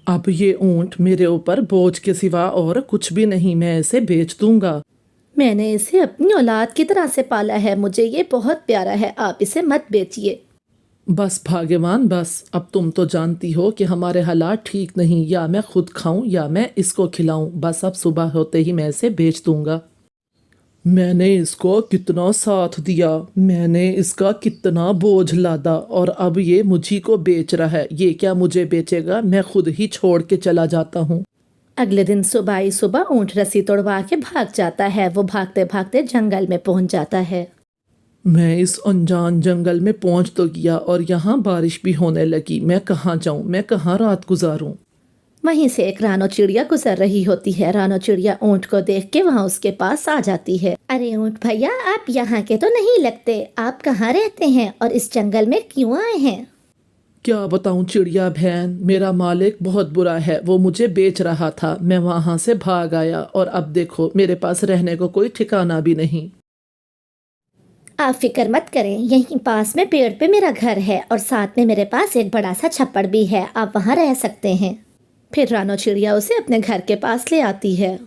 अब ये ऊंट मेरे ऊपर बोझ के सिवा और कुछ भी नहीं, मैं इसे बेच दूंगा। मैंने इसे अपनी औलाद की तरह से पाला है, मुझे ये बहुत प्यारा है, आप इसे मत बेचिए। बस भाग्यवान, बस अब तुम तो जानती हो कि हमारे हालात ठीक नहीं, या मैं खुद खाऊं या मैं इसको खिलाऊं। बस अब सुबह होते ही मैं इसे बेच दूंगा। मैंने इसको कितना साथ दिया, मैंने इसका कितना बोझ लादा, और अब ये मुझी को बेच रहा है। ये क्या मुझे बेचेगा? मैं खुद ही छोड़ के चला जाता हूँ। अगले दिन सुबह ही सुबह ऊंट रस्सी तोड़वा के भाग जाता है। वो भागते भागते जंगल में पहुंच जाता है। मैं इस अनजान जंगल में पहुंच तो गया और यहाँ बारिश भी होने लगी। मैं कहाँ जाऊँ, मैं कहाँ रात गुजारूं? वहीं से एक रानो चिड़िया गुजर रही होती है। रानो चिड़िया ऊंट को देख के वहाँ उसके पास आ जाती है। अरे ऊंट भैया, आप यहाँ के तो नहीं लगते, आप कहाँ रहते हैं और इस जंगल में क्यों आए हैं? क्या बताऊं चिड़िया बहन, मेरा मालिक बहुत बुरा है। वो मुझे बेच रहा था, मैं वहां से भाग आया और अब देखो मेरे पास रहने को कोई ठिकाना भी नहीं। आप फिक्र मत करें, यहीं पास में पेड़ पे मेरा घर है और साथ में मेरे पास एक बड़ा सा छप्पड़ भी है, आप वहाँ रह सकते हैं। फिर रानो चिड़िया उसे अपने घर के पास ले आती है।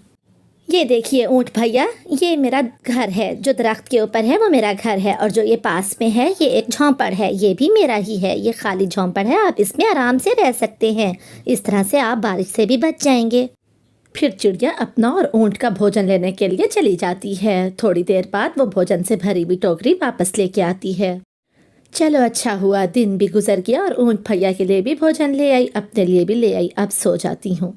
ये देखिए ऊंट भैया, ये मेरा घर है, जो दरख्त के ऊपर है वो मेरा घर है, और जो ये पास में है ये एक झोंपड़ है, ये भी मेरा ही है। ये खाली झोंपड़ है, आप इसमें आराम से रह सकते हैं। इस तरह से आप बारिश से भी बच जाएंगे। फिर चिड़िया अपना और ऊंट का भोजन लेने के लिए चली जाती है। थोड़ी देर बाद वो भोजन से भरी हुई टोकरी वापस लेके आती है। चलो अच्छा हुआ, दिन भी गुजर गया और ऊंट भैया के लिए भी भोजन ले आई, अपने लिए भी ले आई। अब सो जाती हूँ।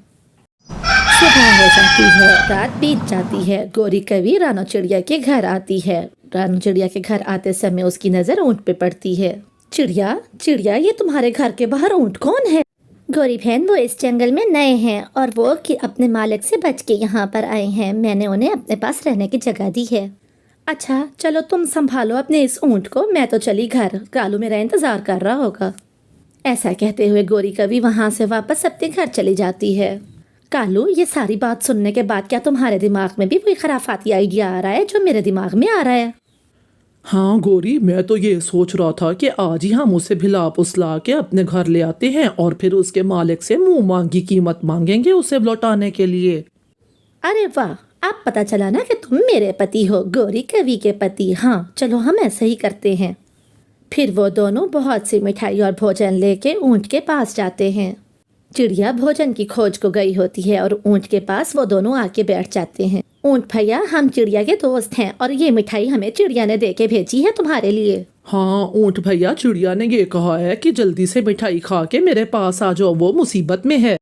सुबह हो जाती है, रात बीत जाती है। गोरी कवि रानो चिड़िया के घर आती है। रानो चिड़िया के घर आते समय उसकी नजर ऊंट पे पड़ती है। चिड़िया चिड़िया, ये तुम्हारे घर के बाहर ऊंट कौन है? गोरी बहन, वो इस जंगल में नए हैं और वो कि अपने मालिक से बच के यहाँ पर आए हैं। मैंने उन्हें अपने पास रहने की जगह दी है। अच्छा चलो, तुम संभालो अपने इस ऊंट को, मैं तो चली घर, कालू मेरा इंतजार कर रहा होगा। ऐसा कहते हुए गोरी कवि वहाँ से वापस अपने घर चली जाती है। कालू, ये सारी बात सुनने के बाद क्या तुम्हारे दिमाग में भी कोई खराफाती आइडिया आ रहा है जो मेरे दिमाग में आ रहा है? हाँ गोरी, मैं तो ये सोच रहा था कि आज ही हम उसे भिला पुसला के अपने घर ले आते हैं और फिर उसके मालिक से मुंह मांगी कीमत मांगेंगे उसे लौटाने के लिए। अरे वाह, अब पता चला ना कि तुम मेरे पति हो, गोरी कवि के पति। हाँ चलो, हम ऐसे ही करते हैं। फिर वो दोनों बहुत सी मिठाई और भोजन लेके ऊंट के पास जाते हैं। चिड़िया भोजन की खोज को गई होती है और ऊंट के पास वो दोनों आके बैठ जाते हैं। ऊंट भैया, हम चिड़िया के दोस्त हैं और ये मिठाई हमें चिड़िया ने दे के भेजी है तुम्हारे लिए। हाँ ऊंट भैया, चिड़िया ने ये कहा है कि जल्दी से मिठाई खा के मेरे पास आ जाओ, वो मुसीबत में है।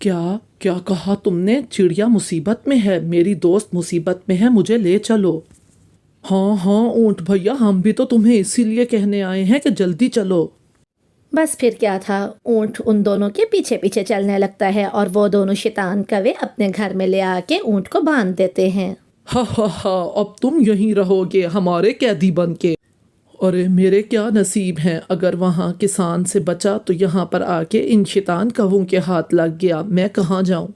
क्या क्या कहा तुमने? चिड़िया मुसीबत में है? मेरी दोस्त मुसीबत में है, मुझे ले चलो। हाँ हाँ ऊंट भैया, हम भी तो तुम्हें इसीलिए कहने आए हैं कि जल्दी चलो। बस फिर क्या था, ऊंट उन दोनों के पीछे पीछे चलने लगता है और वो दोनों शैतान कवे अपने घर में ले आके ऊंट को बांध देते हैं। हा हा हा, अब तुम यहीं रहोगे हमारे कैदी बन के। अरे मेरे क्या नसीब हैं, अगर वहाँ किसान से बचा तो यहाँ पर आके इन शैतान कवों के हाथ लग गया। मैं कहाँ जाऊँ?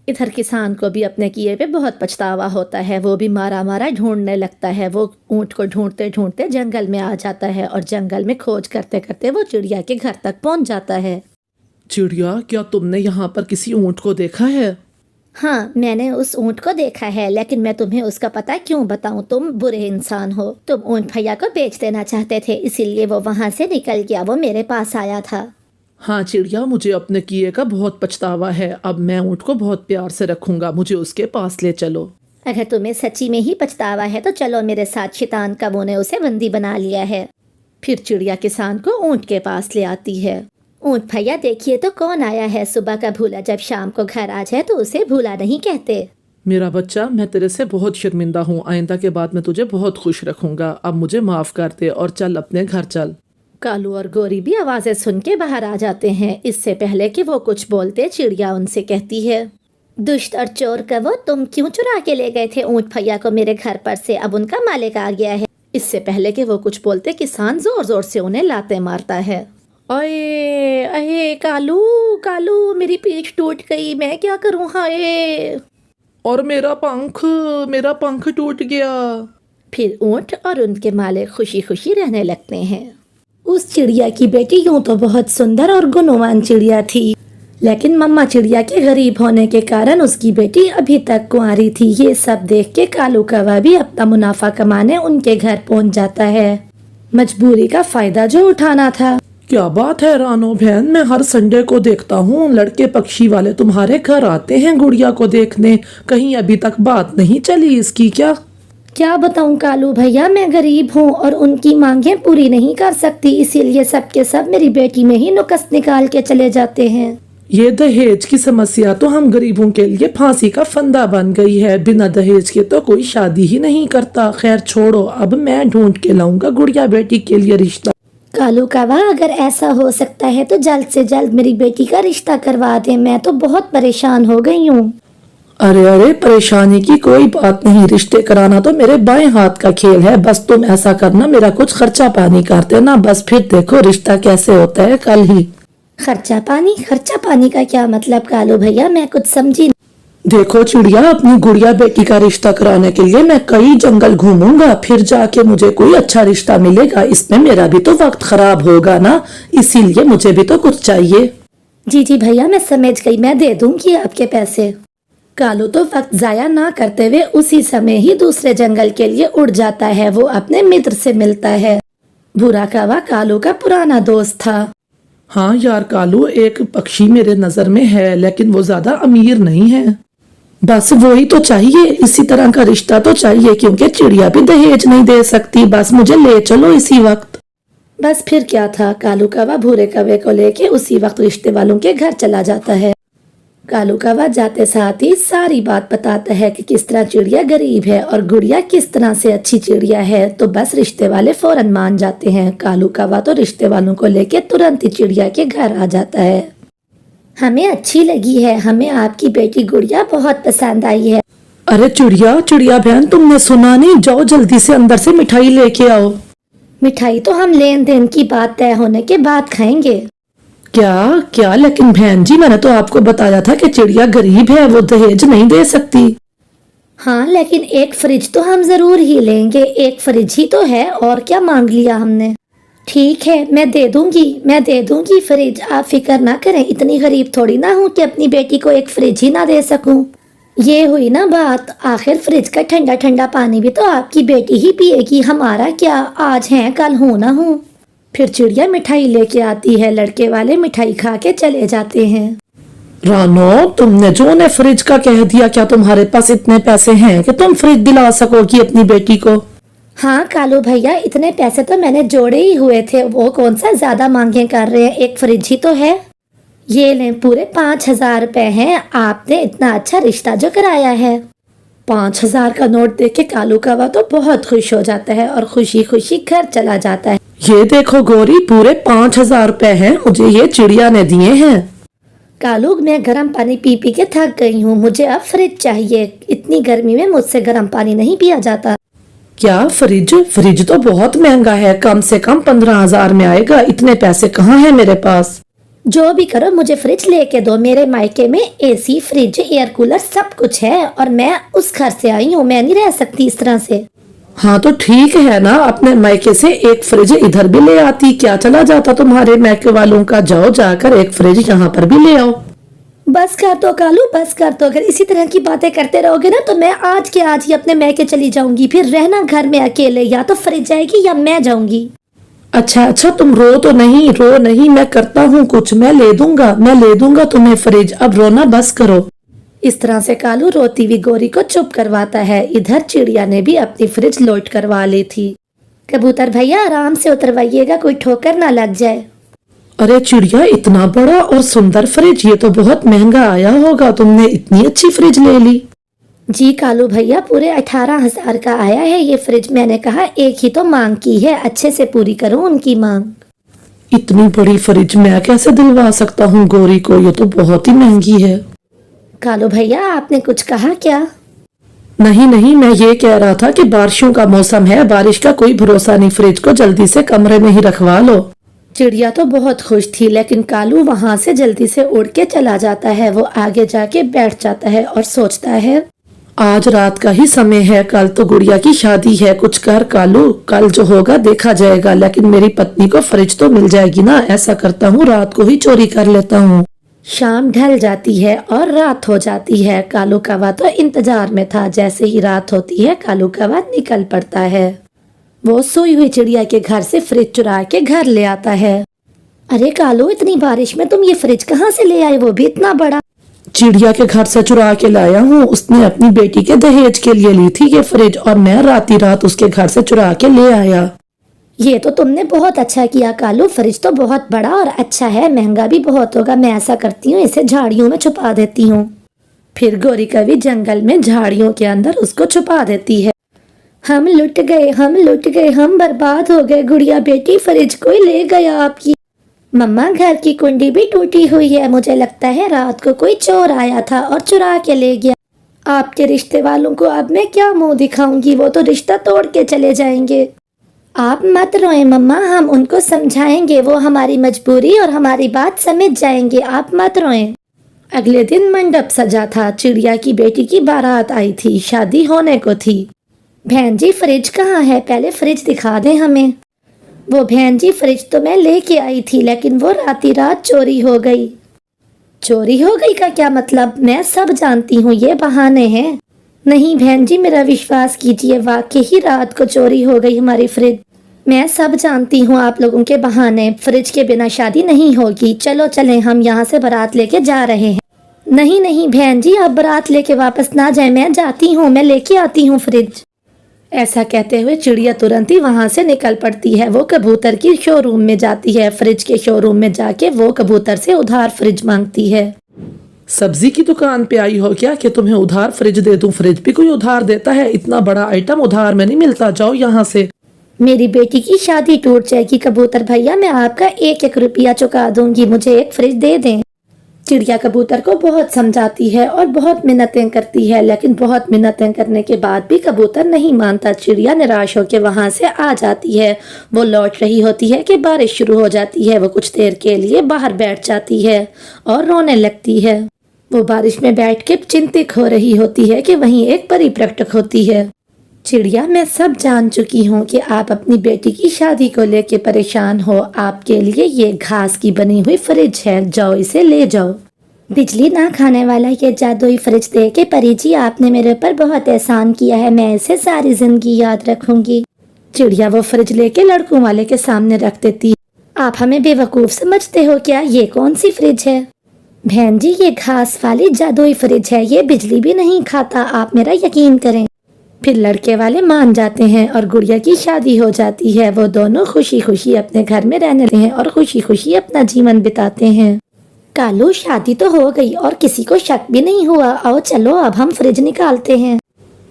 इधर किसान को भी अपने किए पे बहुत पछतावा होता है। वो भी मारा मारा ढूंढने लगता है। वो ऊंट को ढूंढते ढूंढते जंगल में आ जाता है और जंगल में खोज करते करते वो चिड़िया के घर तक पहुंच जाता है। चिड़िया, क्या तुमने यहाँ पर किसी ऊंट को देखा है? हाँ, मैंने उस ऊंट को देखा है, लेकिन मैं तुम्हें उसका पता क्यों बताऊं? तुम बुरे इंसान हो। तुम ऊंट भैया को बेच देना चाहते थे, इसीलिए वो वहाँ से निकल गया, वो मेरे पास आया था। हाँ चिड़िया, मुझे अपने किए का बहुत पछतावा है। अब मैं ऊँट को बहुत प्यार से रखूंगा, मुझे उसके पास ले चलो। अगर तुम्हें सच्ची में ही पछतावा है तो चलो मेरे साथ, शैतान कवों ने उसे बंदी बना लिया है। फिर चिड़िया किसान को ऊंट के पास ले आती है। ऊंट भैया देखिए तो कौन आया है, सुबह का भूला जब शाम को घर आ जाए तो उसे भूला नहीं कहते। मेरा बच्चा, मैं तेरे से बहुत शर्मिंदा हूँ। आइंदा के बाद मैं तुझे बहुत खुश रखूंगा। अब मुझे माफ कर दे और चल अपने घर चल। कालू और गोरी भी आवाजें सुन के बाहर आ जाते हैं। इससे पहले कि वो कुछ बोलते, चिड़िया उनसे कहती है, दुष्ट और चोर कवो, तुम क्यों चुरा के ले गए थे ऊंट भैया को मेरे घर पर से? अब उनका मालिक आ गया है। इससे पहले कि वो कुछ बोलते, किसान जोर जोर से उन्हें लाते मारता है। अये अये कालू कालू, मेरी पीठ टूट गई, मैं क्या करूँ? हाय, और मेरा पंख टूट गया। फिर ऊंट और उनके मालिक खुशी खुशी रहने लगते हैं। उस चिड़िया की बेटी यूं तो बहुत सुंदर और गुणवान चिड़िया थी, लेकिन मम्मा चिड़िया के गरीब होने के कारण उसकी बेटी अभी तक कुंवारी थी। ये सब देख के कालू कौवा भी अपना मुनाफा कमाने उनके घर पहुंच जाता है। मजबूरी का फायदा जो उठाना था। क्या बात है रानो बहन, मैं हर संडे को देखता हूँ लड़के पक्षी वाले तुम्हारे घर आते हैं गुड़िया को देखने। कहीं अभी तक बात नहीं चली इसकी क्या? क्या बताऊं कालू भैया, मैं गरीब हूँ और उनकी मांगें पूरी नहीं कर सकती, इसीलिए सबके सब मेरी बेटी में ही नुक्स निकाल के चले जाते हैं। ये दहेज की समस्या तो हम गरीबों के लिए फांसी का फंदा बन गई है। बिना दहेज के तो कोई शादी ही नहीं करता। खैर छोड़ो, अब मैं ढूंढ के लाऊंगा गुड़िया बेटी के लिए रिश्ता। कालू कौवा, अगर ऐसा हो सकता है तो जल्द से जल्द मेरी बेटी का रिश्ता करवा दे। मैं तो बहुत परेशान हो गई हूँ। अरे अरे, परेशानी की कोई बात नहीं। रिश्ते कराना तो मेरे बाएं हाथ का खेल है। बस तुम ऐसा करना, मेरा कुछ खर्चा पानी कर देना, बस फिर देखो रिश्ता कैसे होता है कल ही। खर्चा पानी का क्या मतलब कालू भैया, मैं कुछ समझी नहीं। देखो चिड़िया, अपनी गुड़िया बेटी का रिश्ता कराने के लिए मैं कई जंगल घूमूंगा, फिर जाके मुझे कोई अच्छा रिश्ता मिलेगा। इसमें मेरा भी तो वक्त खराब होगा ना, इसीलिए मुझे भी तो कुछ चाहिए। जी भैया, मैं समझ गई, मैं दे दूंगी आपके पैसे। कालू तो वक्त जाया ना करते हुए उसी समय ही दूसरे जंगल के लिए उड़ जाता है। वो अपने मित्र से मिलता है। भूरा कौवा कालू का पुराना दोस्त था। हाँ यार कालू, एक पक्षी मेरे नजर में है, लेकिन वो ज्यादा अमीर नहीं है। बस वही तो चाहिए, इसी तरह का रिश्ता तो चाहिए, क्योंकि चिड़िया भी दहेज नहीं दे सकती। बस मुझे ले चलो इसी वक्त। बस फिर क्या था, कालू कौवा भूरे कौवे को लेके उसी वक्त रिश्ते वालों के घर चला जाता है। कालू कौवा जाते साथ ही सारी बात बताता है कि किस तरह चिड़िया गरीब है और गुड़िया किस तरह से अच्छी चिड़िया है। तो बस रिश्ते वाले फौरन मान जाते हैं। कालू कौवा तो रिश्ते वालों को लेके तुरंत ही चिड़िया के घर आ जाता है। हमें अच्छी लगी है, हमें आपकी बेटी गुड़िया बहुत पसंद आई है। अरे चिड़िया बहन, तुमने सुना नहीं? जाओ जल्दी से अंदर से मिठाई लेके आओ। मिठाई तो हम लेन देन की बात तय होने के बाद खाएंगे। क्या? लेकिन बहन जी, मैंने तो आपको बताया था कि चिड़िया गरीब है, वो दहेज नहीं दे सकती। हाँ, लेकिन एक फ्रिज तो हम जरूर ही लेंगे। एक फ्रिज ही तो है, और क्या मांग लिया हमने। ठीक है, मैं दे दूंगी फ्रिज। आप फिक्र ना करें, इतनी गरीब थोड़ी ना हूँ कि अपनी बेटी को एक फ्रिज ही ना दे सकूं। ये हुई ना बात। आखिर फ्रिज का ठंडा ठंडा पानी भी तो आपकी बेटी ही पिएगी, हमारा क्या। आज है कल हो ना हो। फिर चिड़िया मिठाई लेके आती है। लड़के वाले मिठाई खा के चले जाते हैं। रानो, तुमने जो उन्हें फ्रिज का कह दिया, क्या तुम्हारे पास इतने पैसे हैं कि तुम फ्रिज दिला सकोगी अपनी बेटी को? हाँ कालू भैया, इतने पैसे तो मैंने जोड़े ही हुए थे। वो कौन सा ज्यादा मांगे कर रहे हैं, एक फ्रिज ही तो है। ये लें, पूरे 5,000 रुपए हैं। आपने इतना अच्छा रिश्ता जो कराया है। 5,000 का नोट देख के कालू कौवा तो बहुत खुश हो जाता है और खुशी खुशी घर चला जाता है। ये देखो गोरी, पूरे 5,000 रुपए हैं, मुझे ये चिड़िया ने दिए हैं। कालू, मैं गर्म पानी पी पी के थक गई हूँ, मुझे अब फ्रिज चाहिए। इतनी गर्मी में मुझसे गर्म पानी नहीं पिया जाता। क्या फ्रिज तो बहुत महंगा है, कम से कम 15,000 में आएगा। इतने पैसे कहाँ हैं मेरे पास। जो भी करो, मुझे फ्रिज लेके दो। मेरे मायके में एसी, फ्रिज, एयर कूलर सब कुछ है, और मैं उस घर से आई हूँ, मैं नहीं रह सकती इस तरह से। हाँ तो ठीक है ना, अपने मायके से एक फ्रिज इधर भी ले आती, क्या चला जाता तुम्हारे मायके वालों का। जाओ जाकर एक फ्रिज यहाँ पर भी ले आओ। बस कर दो कालू, बस कर दो। अगर इसी तरह की बातें करते रहोगे ना तो मैं आज के आज ही अपने मायके चली जाऊंगी। फिर रहना घर में अकेले, या तो फ्रिज जाएगी या मैं जाऊंगी। अच्छा, तुम रो नहीं, मैं करता हूँ कुछ। मैं ले दूंगा तुम्हें फ्रिज। अब रोना बस करो। इस तरह से कालू रोती हुई गोरी को चुप करवाता है। इधर चिड़िया ने भी अपनी फ्रिज लोड करवा ली थी। कबूतर भैया, आराम से उतरवाइएगा, कोई ठोकर ना लग जाए। अरे चिड़िया, इतना बड़ा और सुंदर फ्रिज, ये तो बहुत महंगा आया होगा। तुमने इतनी अच्छी फ्रिज ले ली। जी कालू भैया, पूरे 18,000 का आया है ये फ्रिज। मैंने कहा एक ही तो मांग की है, अच्छे से पूरी करूं उनकी मांग। इतनी बड़ी फ्रिज मैं कैसे दिलवा सकता हूँ गोरी को, ये तो बहुत ही महंगी है। कालू भैया, आपने कुछ कहा क्या? नहीं, मैं ये कह रहा था कि बारिशों का मौसम है, बारिश का कोई भरोसा नहीं, फ्रिज को जल्दी से कमरे में ही रखवा लो। चिड़िया तो बहुत खुश थी, लेकिन कालू वहाँ से जल्दी से उड़ के चला जाता है। वो आगे जाके बैठ जाता है और सोचता है, आज रात का ही समय है, कल तो गुड़िया की शादी है। कुछ कर कालू, कल जो होगा देखा जाएगा, लेकिन मेरी पत्नी को फ्रिज तो मिल जाएगी ना। ऐसा करता हूँ, रात को ही चोरी कर लेता हूँ। शाम ढल जाती है और रात हो जाती है। कालू कौवा तो इंतजार में था। जैसे ही रात होती है कालू कौवा निकल पड़ता है। वो सोई हुई चिड़िया के घर से फ्रिज चुरा के घर ले आता है। अरे कालू, इतनी बारिश में तुम ये फ्रिज कहाँ से ले आए, वो भी इतना बड़ा? चिड़िया के घर से चुरा के लाया हूँ। उसने अपनी बेटी के दहेज के लिए ली थी ये फ्रिज और मैं रात ही रात उसके घर से चुरा के ले आया। ये तो तुमने बहुत अच्छा किया कालू। फ्रिज तो बहुत बड़ा और अच्छा है, महंगा भी बहुत होगा। मैं ऐसा करती हूँ, इसे झाड़ियों में छुपा देती हूँ। फिर गौरी कवि जंगल में झाड़ियों के अंदर उसको छुपा देती है। हम लुट गए, हम लुट गए, हम बर्बाद हो गए। गुड़िया बेटी, फ्रिज कोई ले गया आपकी। मम्मा, घर की कुंडी भी टूटी हुई है। मुझे लगता है रात को कोई चोर आया था और चुरा के ले गया। आपके रिश्ते वालों को अब मैं क्या मुंह दिखाऊंगी, वो तो रिश्ता तोड़ के चले जाएंगे। आप मत रोएं मम्मा, हम उनको समझाएंगे, वो हमारी मजबूरी और हमारी बात समझ जाएंगे। आप मत रोएं। अगले दिन मंडप सजा था। चिड़िया की बेटी की बारात आई थी, शादी होने को थी। बहन जी, फ्रिज कहाँ है? पहले फ्रिज दिखा दें हमें। वो बहन जी, फ्रिज तो मैं लेके आई थी, लेकिन वो राती रात चोरी हो गई। चोरी हो गई का क्या मतलब? मैं सब जानती हूँ, ये बहाने हैं। नहीं बहन जी, मेरा विश्वास कीजिए, वाकई ही रात को चोरी हो गई हमारी फ्रिज। मैं सब जानती हूँ आप लोगों के बहाने। फ्रिज के बिना शादी नहीं होगी। चलो चलें, हम यहाँ से बारात लेके जा रहे हैं। नहीं नहीं बहन जी, आप बारात लेके वापस ना जाए, मैं जाती हूँ, मैं लेके आती हूँ फ्रिज। ऐसा कहते हुए चिड़िया तुरंत ही वहां से निकल पड़ती है। वो कबूतर की शोरूम में जाती है। फ्रिज के शोरूम में जाके वो कबूतर से उधार फ्रिज मांगती है। सब्जी की दुकान पे आई हो क्या कि तुम्हें उधार फ्रिज दे दूं? फ्रिज भी कोई उधार देता है? इतना बड़ा आइटम उधार में नहीं मिलता, जाओ यहाँ से। मेरी बेटी की शादी टूट जाएगी कबूतर भैया, मैं आपका 1-1 रुपया चुका दूंगी, मुझे एक फ्रिज दे दें। चिड़िया कबूतर को बहुत समझाती है और बहुत मिन्नतें करती है, लेकिन बहुत मिन्नतें करने के बाद भी कबूतर नहीं मानता। चिड़िया निराश होकर वहां से आ जाती है। वो लौट रही होती है कि बारिश शुरू हो जाती है। वो कुछ देर के लिए बाहर बैठ जाती है और रोने लगती है। वो बारिश में बैठ के चिंतित हो रही होती है कि वहीं एक परी प्रकट होती है। चिड़िया, मैं सब जान चुकी हूँ कि आप अपनी बेटी की शादी को लेके परेशान हो। आपके लिए ये घास की बनी हुई फ्रिज है, जाओ इसे ले जाओ। बिजली ना खाने वाला ये जादुई फ्रिज दे के परी जी, आपने मेरे ऊपर बहुत एहसान किया है, मैं इसे सारी जिंदगी याद रखूंगी। चिड़िया वो फ्रिज लेके लड़कों वाले के सामने रख देती। आप हमें बेवकूफ समझते हो क्या? ये कौन सी फ्रिज है? बहन जी, ये घास वाली जादुई फ्रिज है, ये बिजली भी नहीं खाता, आप मेरा यकीन करें। फिर लड़के वाले मान जाते हैं और गुड़िया की शादी हो जाती है। वो दोनों खुशी खुशी अपने घर में रहने लगे हैं और खुशी खुशी अपना जीवन बिताते हैं। कालू, शादी तो हो गई और किसी को शक भी नहीं हुआ। आओ चलो, अब हम फ्रिज निकालते हैं।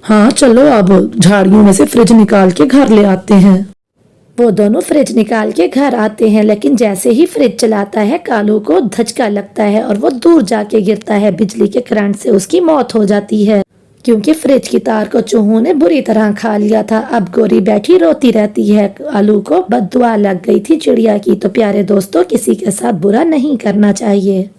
हाँ चलो, अब झाड़ियों में से फ्रिज निकाल के घर ले आते हैं। वो दोनों फ्रिज निकाल के घर आते हैं, लेकिन जैसे ही फ्रिज चलाता है कालू को धचका लगता है और वो दूर जाके गिरता है। बिजली के करंट से उसकी मौत हो जाती है, क्योंकि फ्रिज की तार को चूहों ने बुरी तरह खा लिया था। अब गोरी बैठी रोती रहती है। कालू को बद्दुआ लग गई थी चिड़िया की। तो प्यारे दोस्तों, किसी के साथ बुरा नहीं करना चाहिए।